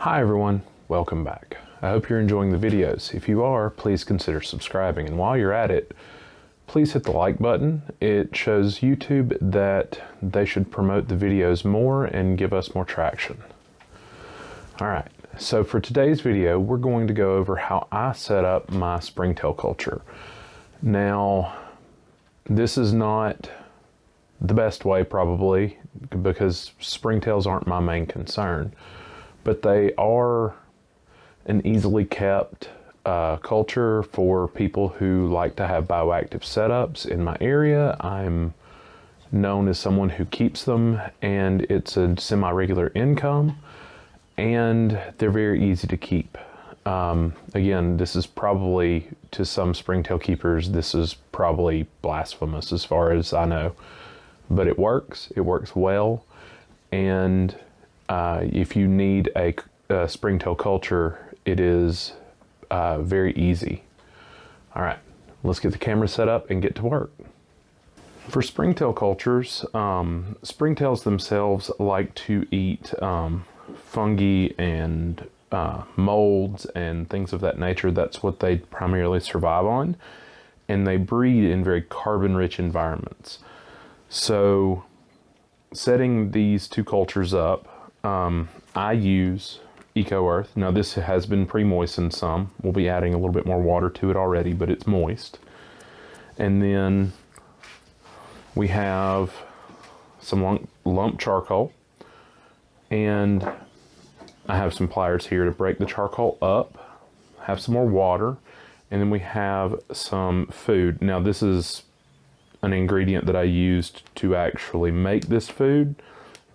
Hi everyone, welcome back. I hope you're enjoying the videos. If you are, please consider subscribing, and while you're at it, please hit the like button. It shows YouTube that they should promote the videos more and give us more traction. Alright, so for today's video, we're going to go over how I set up my springtail culture. Now, this is not the best way probably, because springtails aren't my main concern, but they are an easily kept culture for people who like to have bioactive setups. In my area, I'm known as someone who keeps them, and it's a semi-regular income, and they're very easy to keep. Again, this is probably, to some springtail keepers, this is probably blasphemous as far as I know, but it works well, and if you need a springtail culture, it is very easy. All right, let's get the camera set up and get to work. For springtail cultures, springtails themselves like to eat fungi and molds and things of that nature. That's what they primarily survive on, and they breed in very carbon-rich environments. So setting these two cultures up, I use Eco Earth. Now this has been pre-moistened some. We'll be adding a little bit more water to it already, but it's moist. And then we have some lump charcoal, and I have some pliers here to break the charcoal up, have some more water, and then we have some food. Now this is an ingredient that I used to actually make this food,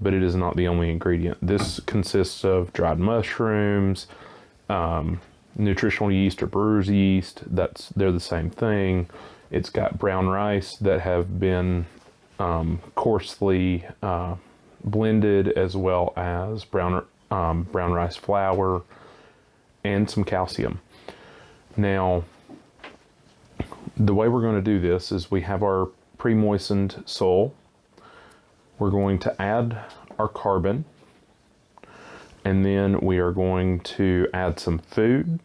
but it is not the only ingredient. This consists of dried mushrooms, nutritional yeast or brewer's yeast. They're the same thing. It's got brown rice that have been coarsely blended, as well as brown rice flour and some calcium. Now, the way we're going to do this is we have our pre-moistened soil. We're going to add our carbon, and then we are going to add some food.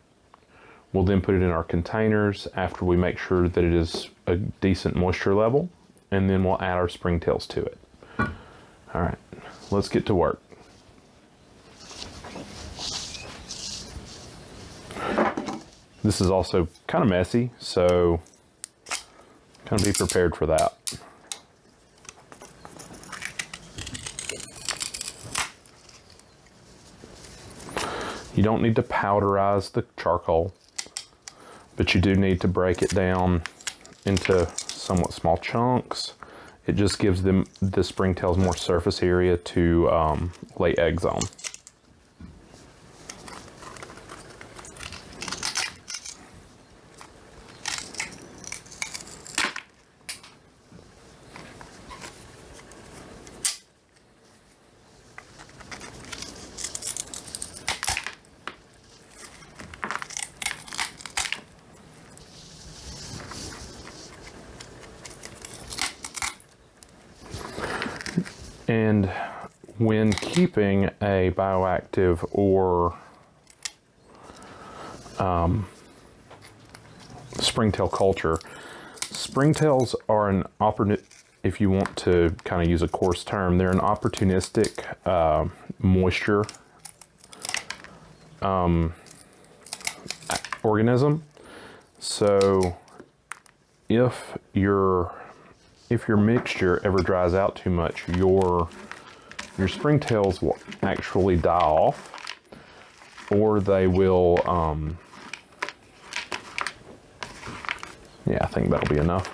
We'll then put it in our containers after we make sure that it is a decent moisture level, and then we'll add our springtails to it. All right, let's get to work. This is also kind of messy, so kind of be prepared for that. You don't need to powderize the charcoal, but you do need to break it down into somewhat small chunks. It just gives the springtails more surface area to lay eggs on. And when keeping a bioactive or springtail culture, springtails are an if you want to kind of use a coarse term, they're an opportunistic moisture organism. So if your mixture ever dries out too much, your springtails will actually die off, or they will, yeah, I think that'll be enough,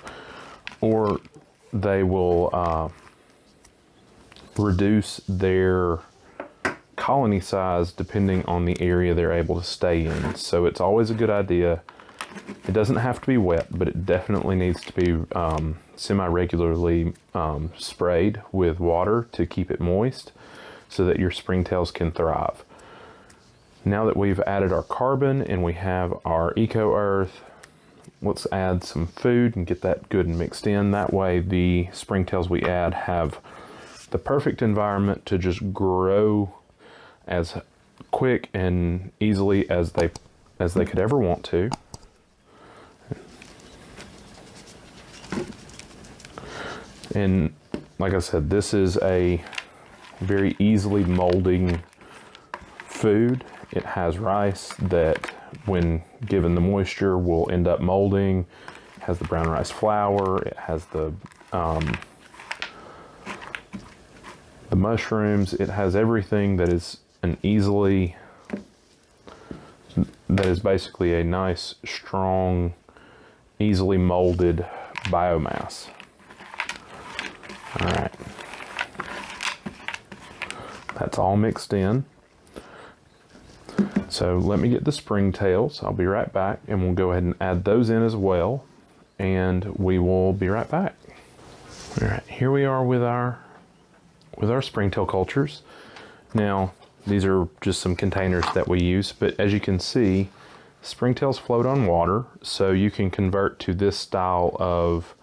or they will reduce their colony size depending on the area they're able to stay in. So it's always a good idea. It doesn't have to be wet, but it definitely needs to be semi-regularly sprayed with water to keep it moist so that your springtails can thrive. Now that we've added our carbon and we have our Eco Earth, let's add some food and get that good and mixed in. That way the springtails we add have the perfect environment to just grow as quick and easily as they could ever want to. And like I said, this is a very easily molding food. It has rice that, when given the moisture, will end up molding. It has the brown rice flour. It has the mushrooms. It has everything that is basically a nice, strong, easily molded biomass. All right, that's all mixed in. So let me get the springtails. I'll be right back, and we'll go ahead and add those in as well, and we will be right back. All right, here we are with our springtail cultures. Now, these are just some containers that we use, but as you can see, springtails float on water, so you can convert to this style of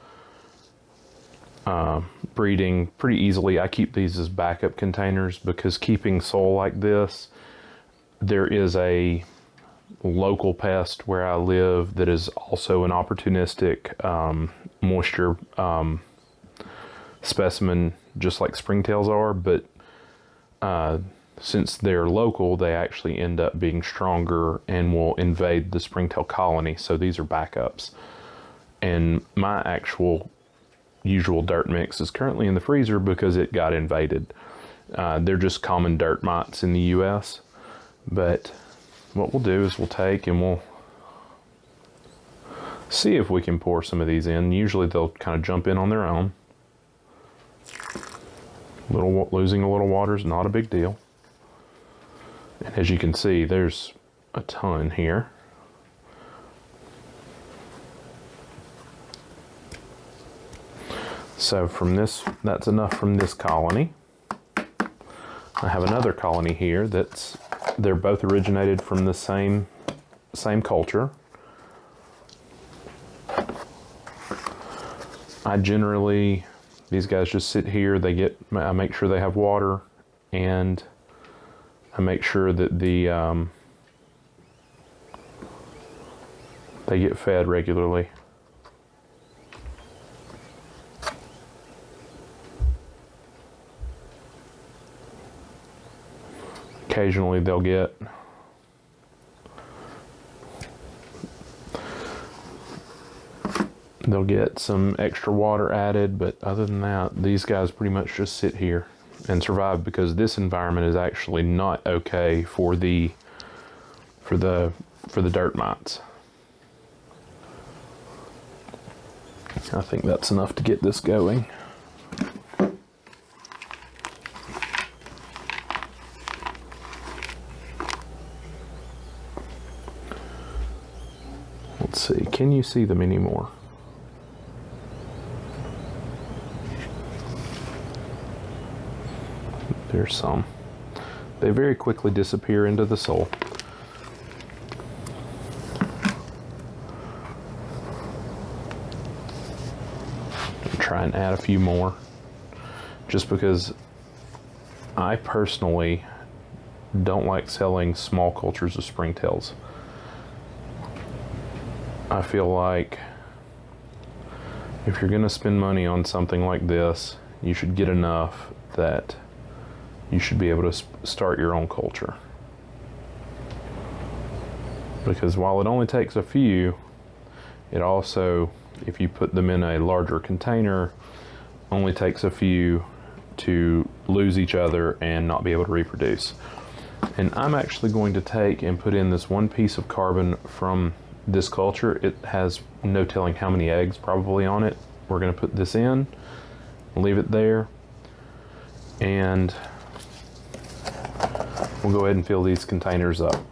breeding pretty easily. I keep these as backup containers because keeping sole like this, there is a local pest where I live that is also an opportunistic moisture specimen, just like springtails are, but since they're local, they actually end up being stronger and will invade the springtail colony. So these are backups. And my actual usual dirt mix is currently in the freezer because it got invaded. They're just common dirt mites in the US. But what we'll do is we'll take and we'll see if we can pour some of these in. Usually they'll kind of jump in on their own. Losing a little water is not a big deal. And as you can see, there's a ton here. So from this, that's enough from this colony. I have another colony here they're both originated from the same culture. These guys just sit here. I make sure they have water, and I make sure that they get fed regularly. Occasionally they'll get some extra water added, but other than that, these guys pretty much just sit here and survive, because this environment is actually not okay for the dirt mites. I think that's enough to get this going. Let's see, can you see them anymore? There's some. They very quickly disappear into the soil. Try and add a few more, just because I personally don't like selling small cultures of springtails. I feel like if you're going to spend money on something like this, you should get enough that you should be able to start your own culture. Because while it only takes a few, it also, if you put them in a larger container, only takes a few to lose each other and not be able to reproduce. And I'm actually going to take and put in this one piece of carbon from this culture. It has no telling how many eggs probably on it. We're going to put this in, leave it there, and we'll go ahead and fill these containers up.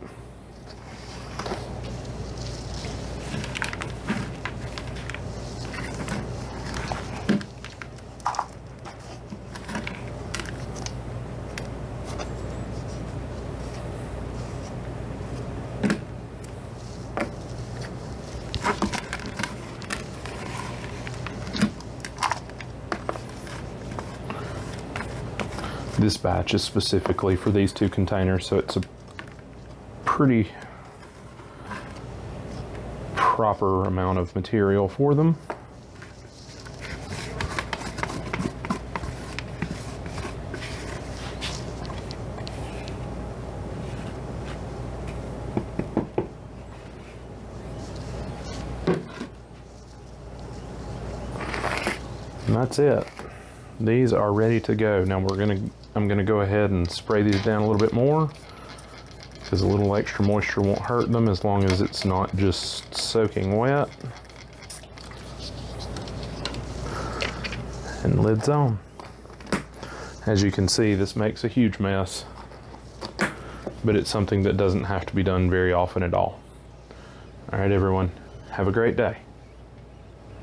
This batch is specifically for these two containers, so it's pretty proper amount of material for them. And that's it. These are ready to go. Now I'm gonna go ahead and spray these down a little bit more, because a little extra moisture won't hurt them as long as it's not just soaking wet. And lid's on. As you can see, this makes a huge mess, but it's something that doesn't have to be done very often at all. All right, everyone, have a great day.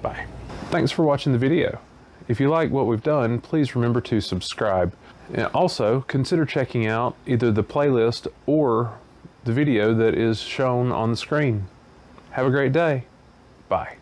Bye. Thanks for watching the video. If you like what we've done, please remember to subscribe. And also, consider checking out either the playlist or the video that is shown on the screen. Have a great day. Bye.